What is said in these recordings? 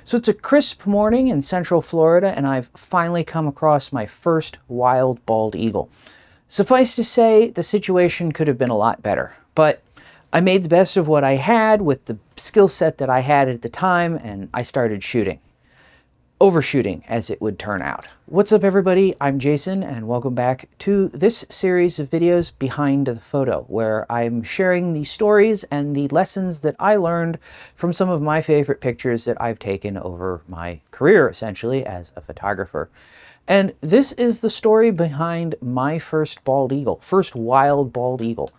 So it's a crisp morning in Central Florida, and I've finally come across my first wild bald eagle. Suffice to say, the situation could have been a lot better, but I made the best of what I had with the skill set that I had at the time, and I started shooting. Overshooting, as it would turn out. What's up, everybody? I'm Jason, and welcome back to this series of videos behind the photo, where I'm sharing the stories and the lessons that I learned from some of my favorite pictures that I've taken over my career, essentially, as a photographer. And this is the story behind my first bald eagle, first wild bald eagle.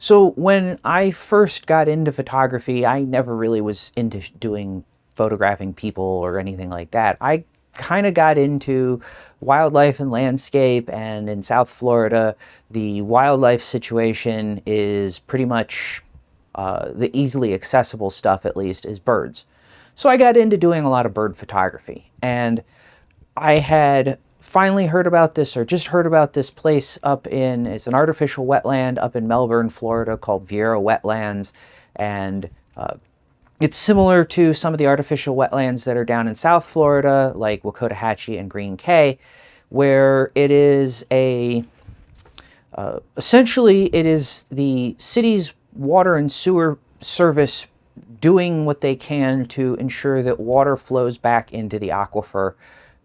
So when I first got into photography, I never really was into photographing people or anything like that. I kind of got into wildlife and landscape, and in South Florida, the wildlife situation is pretty much the easily accessible stuff, at least, is birds. So I got into doing a lot of bird photography, and I had finally heard about this, or just heard about this place it's an artificial wetland up in Melbourne, Florida, called Vieira Wetlands. And it's similar to some of the artificial wetlands that are down in South Florida, like Wakota and Green Cay, where it is essentially it is the city's water and sewer service doing what they can to ensure that water flows back into the aquifer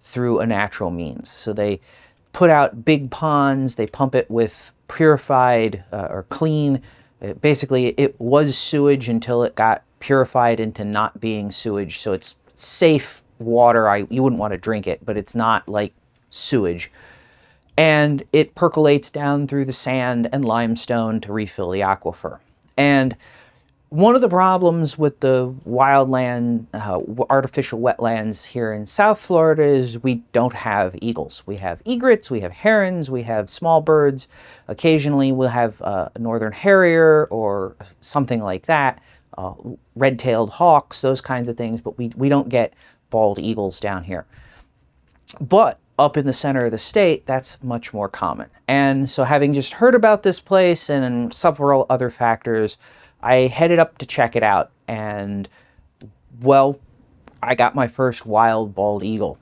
through a natural means. So they put out big ponds, they pump it with purified or clean. Basically, it was sewage until it got purified into not being sewage. So it's safe water. You wouldn't want to drink it, but it's not like sewage. And it percolates down through the sand and limestone to refill the aquifer. And one of the problems with the wildland, artificial wetlands here in South Florida is we don't have eagles. We have egrets, we have herons, we have small birds. Occasionally we'll have a northern harrier or something like that, red-tailed hawks, those kinds of things, but we don't get bald eagles down here. But up in the center of the state, that's much more common. And so, having just heard about this place and several other factors, I headed up to check it out, and, well, I got my first wild bald eagle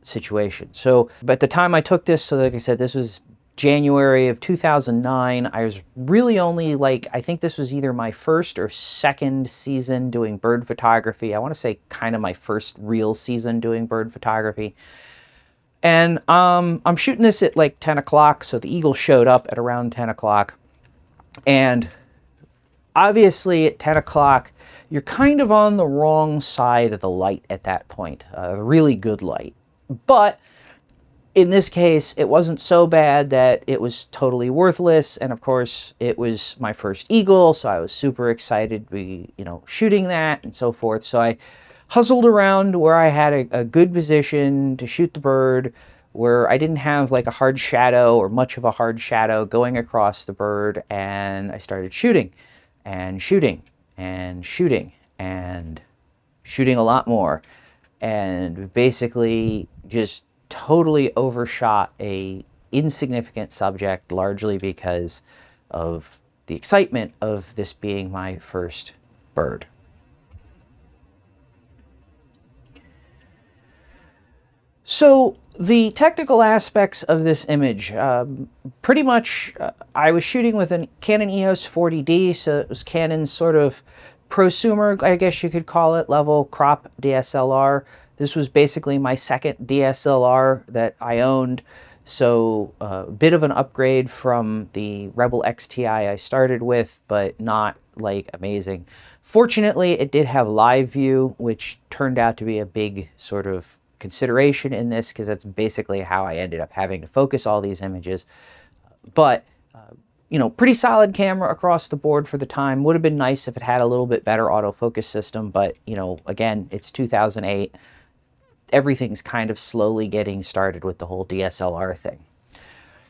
situation. So, but at the time I took this, so like I said, this was January of 2009. I was really only I think this was either my first or second season doing bird photography. I want to say kind of my first real season doing bird photography. And I'm shooting this at like 10 o'clock, so the eagle showed up at around 10 o'clock. And obviously, at 10 o'clock, you're kind of on the wrong side of the light at that point, a really good light. But in this case, it wasn't so bad that it was totally worthless. And of course, it was my first eagle, so I was super excited to be, shooting that and so forth. So I hustled around where I had a good position to shoot the bird, where I didn't have like a hard shadow or much of a hard shadow going across the bird, and I started shooting. And shooting, and shooting, and shooting a lot more, and basically just totally overshot a insignificant subject, largely because of the excitement of this being my first bird. So the technical aspects of this image, pretty much I was shooting with a Canon EOS 40D, so it was Canon's sort of prosumer, I guess you could call it, level crop DSLR. This was basically my second DSLR that I owned, so a bit of an upgrade from the Rebel XTI I started with, but not like amazing. Fortunately, it did have live view, which turned out to be a big sort of consideration in this, because that's basically how I ended up having to focus all these images. But pretty solid camera across the board for the time. Would have been nice if it had a little bit better autofocus system, but again, it's 2008. Everything's kind of slowly getting started with the whole DSLR thing.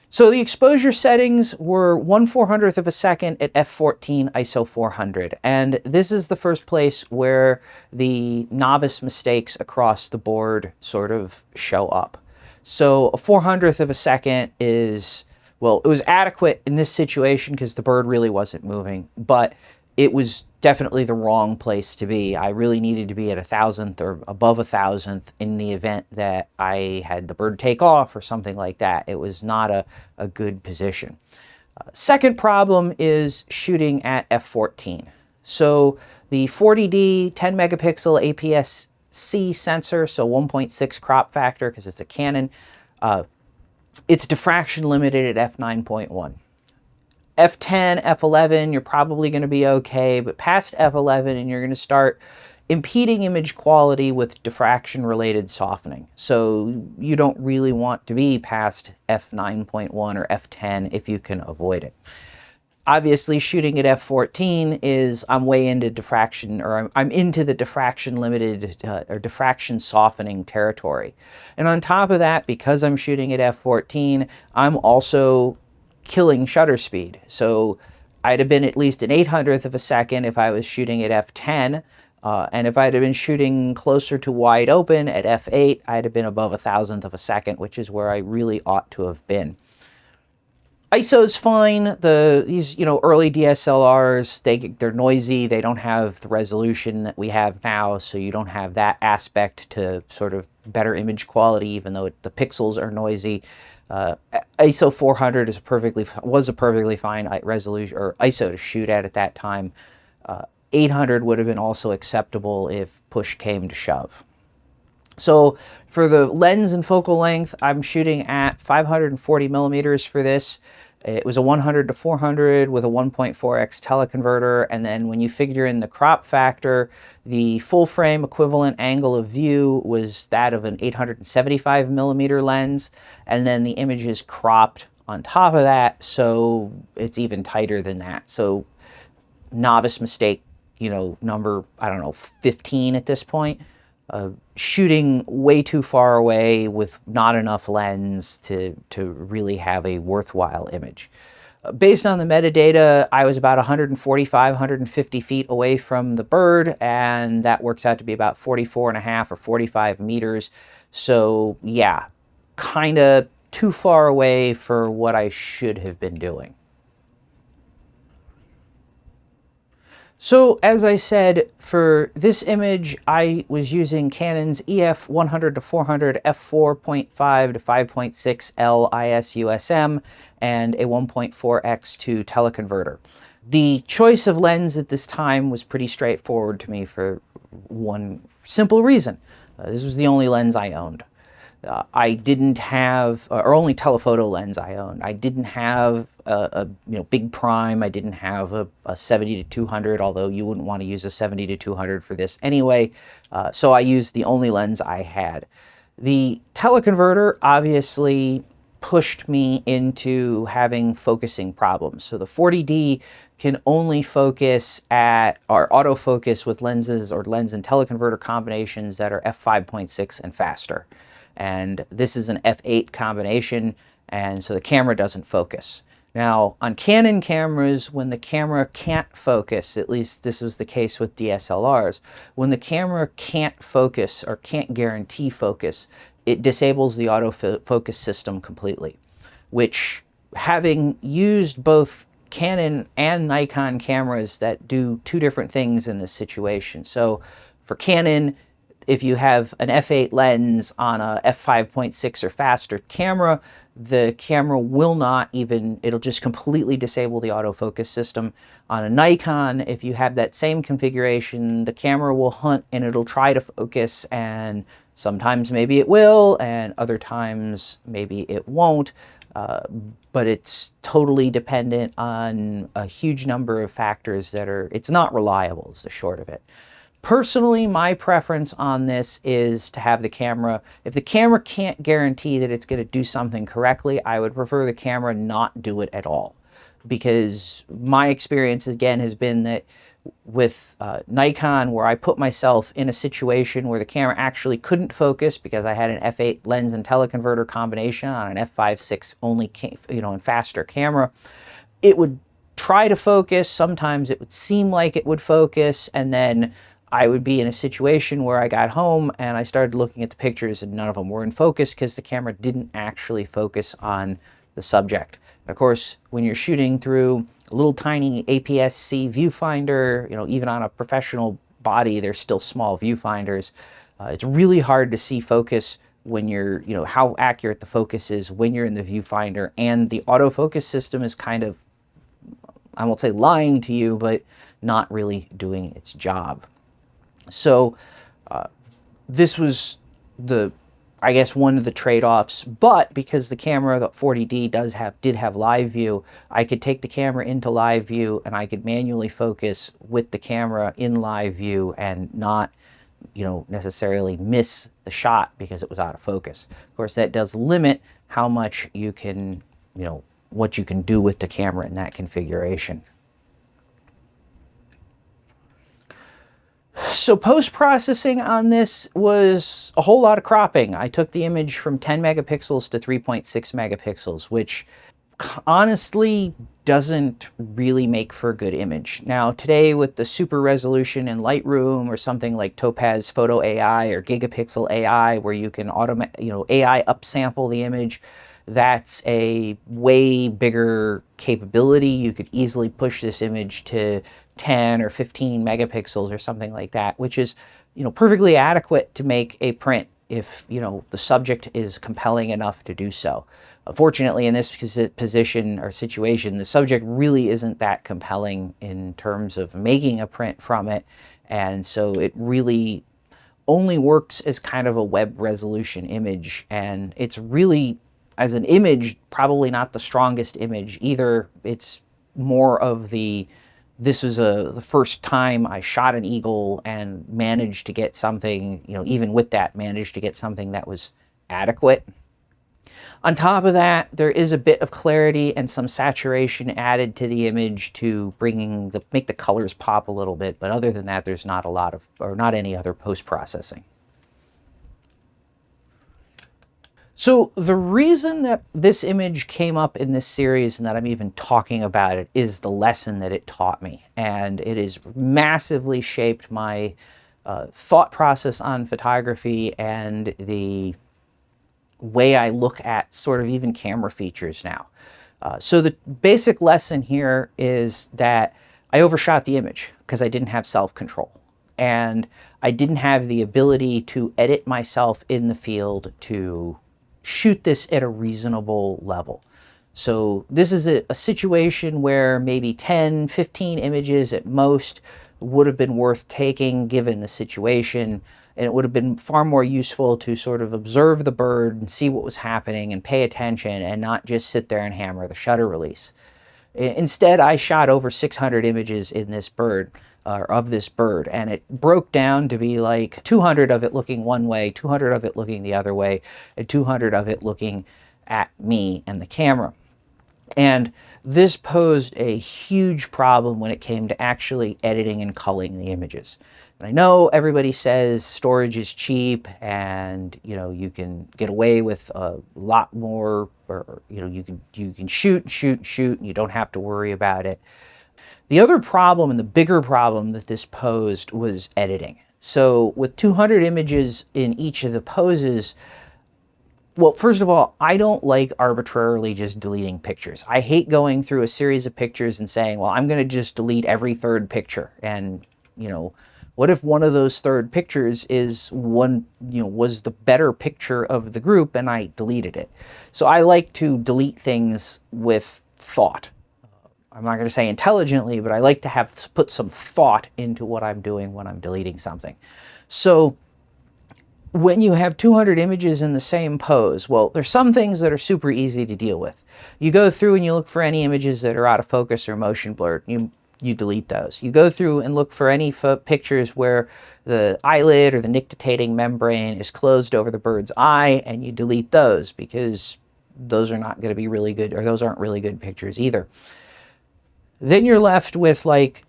So the exposure settings were 1/400th of a second at f/14 ISO 400. And this is the first place where the novice mistakes across the board sort of show up. So a 1/400th of a second is Well, it was adequate in this situation because the bird really wasn't moving, but it was definitely the wrong place to be. I really needed to be at 1,000th or above 1,000th in the event that I had the bird take off or something like that. It was not a good position. Second problem is shooting at f14. So the 40D 10 megapixel APS-C sensor, so 1.6 crop factor because it's a Canon, it's diffraction limited at f9.1. F10, F11, you're probably going to be okay, but past F11 and you're going to start impeding image quality with diffraction-related softening. So you don't really want to be past F9.1 or F10 if you can avoid it. Obviously, shooting at f14 is I'm way into diffraction, or I'm into the diffraction limited or diffraction softening territory. And on top of that, because I'm shooting at f14, I'm also killing shutter speed. So I'd have been at least an 800th of a second if I was shooting at f10. And if I'd have been shooting closer to wide open at f8, I'd have been above 1,000th of a second, which is where I really ought to have been. ISO's fine. These early DSLRs, they're noisy. They don't have the resolution that we have now, so you don't have that aspect to sort of better image quality, even though the pixels are noisy. ISO 400 was a perfectly fine resolution or ISO to shoot at that time. 800 would have been also acceptable if push came to shove. So for the lens and focal length, I'm shooting at 540 millimeters for this. It was a 100 to 400 with a 1.4x teleconverter, and then when you figure in the crop factor, the full frame equivalent angle of view was that of an 875 millimeter lens, and then the image is cropped on top of that, so it's even tighter than that. So novice mistake, number, I don't know, 15 at this point. Shooting way too far away with not enough lens to really have a worthwhile image. Based on the metadata, I was about 145, 150 feet away from the bird, and that works out to be about 44.5 or 45 meters. So yeah, kind of too far away for what I should have been doing. So as I said, for this image, I was using Canon's EF 100 to 400 f4.5 to 5.6 L ISUSM and a 1.4x2 teleconverter. The choice of lens at this time was pretty straightforward to me for one simple reason. This was the only lens I owned. I didn't have, or only telephoto lens I owned. I didn't have a big prime. I didn't have a 70 to 200, although you wouldn't want to use a 70 to 200 for this anyway. So I used the only lens I had. The teleconverter obviously pushed me into having focusing problems. So the 40D can only focus at, or autofocus with lenses or lens and teleconverter combinations that are f5.6 and faster. And this is an f8 combination, and so the camera doesn't focus. Now, on Canon cameras, when the camera can't focus, at least this was the case with DSLRs, when the camera can't focus or can't guarantee focus, it disables the autofocus system completely, which, having used both Canon and Nikon cameras that do two different things in this situation. So for Canon, if you have an f8 lens on a f5.6 or faster camera, the camera will not even, it'll just completely disable the autofocus system. On a Nikon, if you have that same configuration, the camera will hunt and it'll try to focus, and sometimes maybe it will, and other times maybe it won't. But it's totally dependent on a huge number of factors that are, it's not reliable is the short of it. Personally, my preference on this is to have the camera, if the camera can't guarantee that it's going to do something correctly, I would prefer the camera not do it at all. Because my experience, again, has been that with Nikon, where I put myself in a situation where the camera actually couldn't focus because I had an f8 lens and teleconverter combination on an f5.6 only, and faster camera, it would try to focus. Sometimes it would seem like it would focus, and then I would be in a situation where I got home and I started looking at the pictures and none of them were in focus because the camera didn't actually focus on the subject. Of course, when you're shooting through a little tiny APS-C viewfinder, even on a professional body, there's still small viewfinders. It's really hard to see focus when you're, how accurate the focus is when you're in the viewfinder, and the autofocus system is kind of, I won't say lying to you, but not really doing its job. So this was I guess one of the trade-offs, but because the camera, the 40D did have live view, I could take the camera into live view and I could manually focus with the camera in live view and not, necessarily miss the shot because it was out of focus. Of course, that does limit how much you can, what you can do with the camera in that configuration. So post-processing on this was a whole lot of cropping. I took the image from 10 megapixels to 3.6 megapixels, which honestly doesn't really make for a good image. Now today with the super resolution in Lightroom or something like Topaz Photo AI or Gigapixel AI, where you can AI upsample the image, that's a way bigger capability. You could easily push this image to 10 or 15 megapixels or something like that, which is, perfectly adequate to make a print if, the subject is compelling enough to do so. Unfortunately, in this position or situation, the subject really isn't that compelling in terms of making a print from it. And so it really only works as kind of a web resolution image. And it's really, as an image, probably not the strongest image either. It's more of this was the first time I shot an eagle and managed to get something, even with that, managed to get something that was adequate. On top of that, there is a bit of clarity and some saturation added to the image to make the colors pop a little bit. But other than that, there's not a lot of, or not any other post-processing. So the reason that this image came up in this series and that I'm even talking about it is the lesson that it taught me. And it has massively shaped my thought process on photography and the way I look at sort of even camera features now. So the basic lesson here is that I overshot the image because I didn't have self-control. And I didn't have the ability to edit myself in the field to shoot this at a reasonable level. So this is a situation where maybe 10, 15 images at most would have been worth taking given the situation. And it would have been far more useful to sort of observe the bird and see what was happening and pay attention and not just sit there and hammer the shutter release. Instead, I shot over 600 images in this bird, of this bird, and it broke down to be like 200 of it looking one way, 200 of it looking the other way, and 200 of it looking at me and the camera. And this posed a huge problem when it came to actually editing and culling the images. And I know everybody says storage is cheap and you can get away with a lot more, or you can shoot and you don't have to worry about it. The other problem, and the bigger problem that this posed, was editing. So with 200 images in each of the poses, well, first of all, I don't like arbitrarily just deleting pictures. I hate going through a series of pictures and saying, well, I'm going to just delete every third picture. And, what if one of those third pictures is was the better picture of the group and I deleted it? So I like to delete things with thought. I'm not going to say intelligently, but I like to put some thought into what I'm doing when I'm deleting something. So when you have 200 images in the same pose, well, there's some things that are super easy to deal with. You go through and you look for any images that are out of focus or motion blurred. You delete those. You go through and look for any pictures where the eyelid or the nictitating membrane is closed over the bird's eye, and you delete those because those are not going to be really good, or those aren't really good pictures either. Then you're left with, like,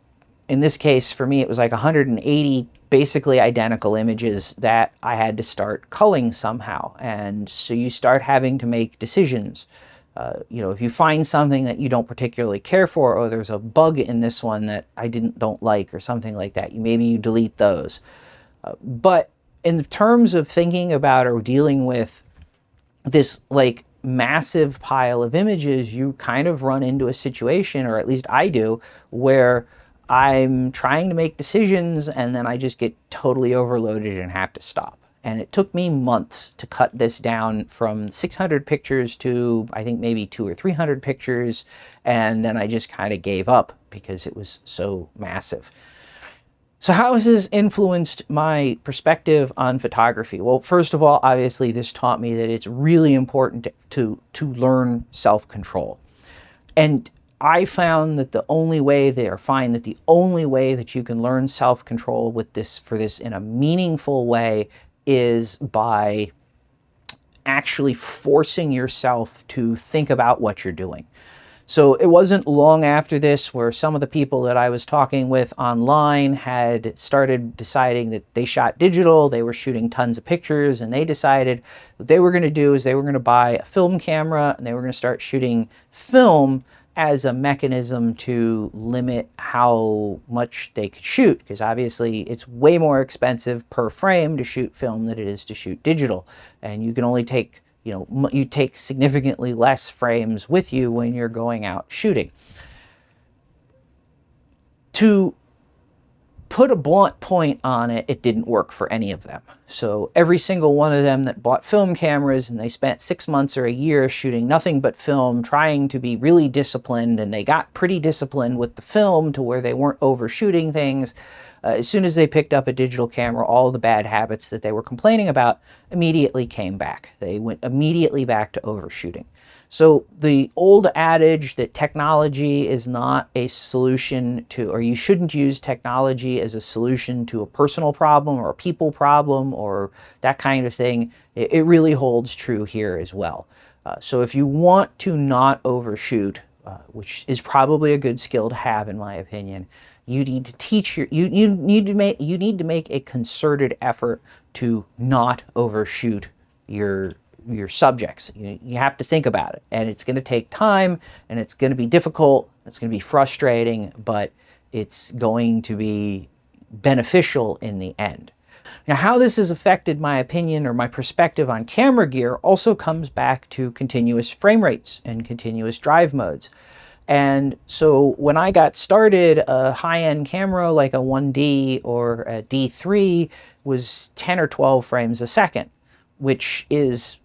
in this case, for me, it was like 180 basically identical images that I had to start culling somehow. And so you start having to make decisions. If you find something that you don't particularly care for, or there's a bug in this one that I don't like, or something like that, maybe you delete those. But in terms of thinking about or dealing with this, like, massive pile of images, you kind of run into a situation, or at least I do, where I'm trying to make decisions and then I just get totally overloaded and have to stop. And it took me months to cut this down from 600 pictures to, I think, maybe 200 or 300 pictures. And then I just kind of gave up because it was so massive. So how has this influenced my perspective on photography? Well, first of all, obviously this taught me that it's really important to learn self-control. And I found that the only way that you can learn self-control with this, for this in a meaningful way, is by actually forcing yourself to think about what you're doing. So it wasn't long after this where some of the people that I was talking with online had started deciding that they shot digital, they were shooting tons of pictures, and they decided what they were going to do is they were going to buy a film camera and they were going to start shooting film as a mechanism to limit how much they could shoot, because obviously it's way more expensive per frame to shoot film than it is to shoot digital. And you can only take, you take significantly less frames with you when you're going out shooting. To put a blunt point on it, it didn't work for any of them. So every single one of them that bought film cameras and they spent 6 months or a year shooting nothing but film, trying to be really disciplined, and they got pretty disciplined with the film to where they weren't overshooting things. As soon as they picked up a digital camera, all the bad habits that they were complaining about immediately came back. They went immediately back to overshooting. So the old adage that technology is not a solution to, or you shouldn't use technology as a solution to a personal problem or a people problem or that kind of thing, it really holds true here as well. So if you want to not overshoot, which is probably a good skill to have in my opinion, you need to teach you need to make a concerted effort to not overshoot your subjects. You have to think about it, and it's going to take time, and it's going to be difficult, it's going to be frustrating, but it's going to be beneficial in the end. Now, how this has affected my opinion or my perspective on camera gear also comes back to continuous frame rates and continuous drive modes. And so when I got started, a high-end camera like a 1D or a D3 was 10 or 12 frames a second, which is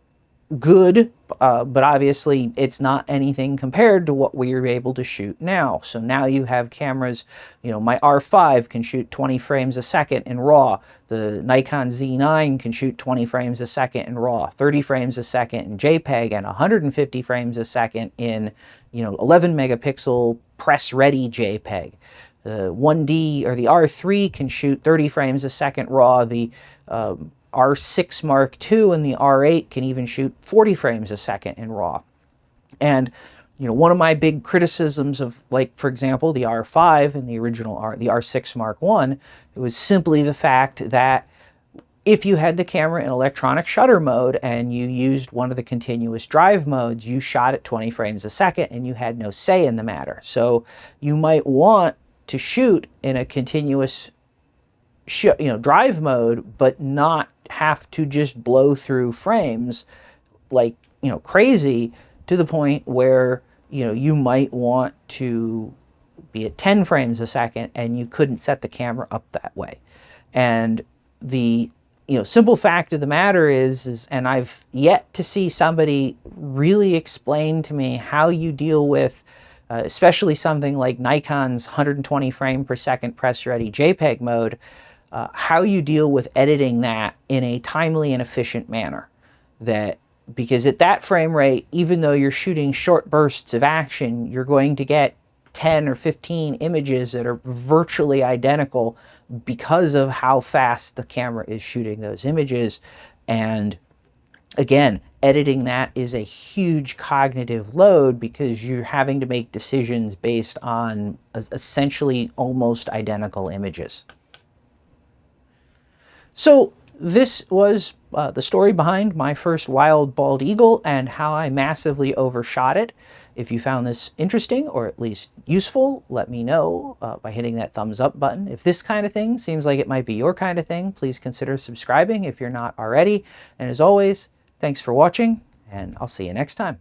good, but obviously it's not anything compared to what we are able to shoot now. So now you have cameras, my R5 can shoot 20 frames a second in RAW. The Nikon Z9 can shoot 20 frames a second in RAW, 30 frames a second in JPEG, and 150 frames a second in 11 megapixel press-ready JPEG. The 1D or the R3 can shoot 30 frames a second RAW. The R6 Mark II and the R8 can even shoot 40 frames a second in RAW. And one of my big criticisms of, like, for example, the R5 and the original the R6 Mark I, it was simply the fact that if you had the camera in electronic shutter mode and you used one of the continuous drive modes, you shot at 20 frames a second and you had no say in the matter. So you might want to shoot in a continuous drive mode, but not have to just blow through frames like crazy, to the point where you might want to be at 10 frames a second and you couldn't set the camera up that way. And the simple fact of the matter is, and I've yet to see somebody really explain to me how you deal with especially something like Nikon's 120 frame per second press ready JPEG mode, how you deal with editing that in a timely and efficient manner. Because at that frame rate, even though you're shooting short bursts of action, you're going to get 10 or 15 images that are virtually identical because of how fast the camera is shooting those images. And again, editing that is a huge cognitive load because you're having to make decisions based on essentially almost identical images. So this was the story behind my first wild bald eagle and how I massively overshot it. If you found this interesting or at least useful, let me know by hitting that thumbs up button. If this kind of thing seems like it might be your kind of thing, please consider subscribing if you're not already. And as always, thanks for watching, and I'll see you next time.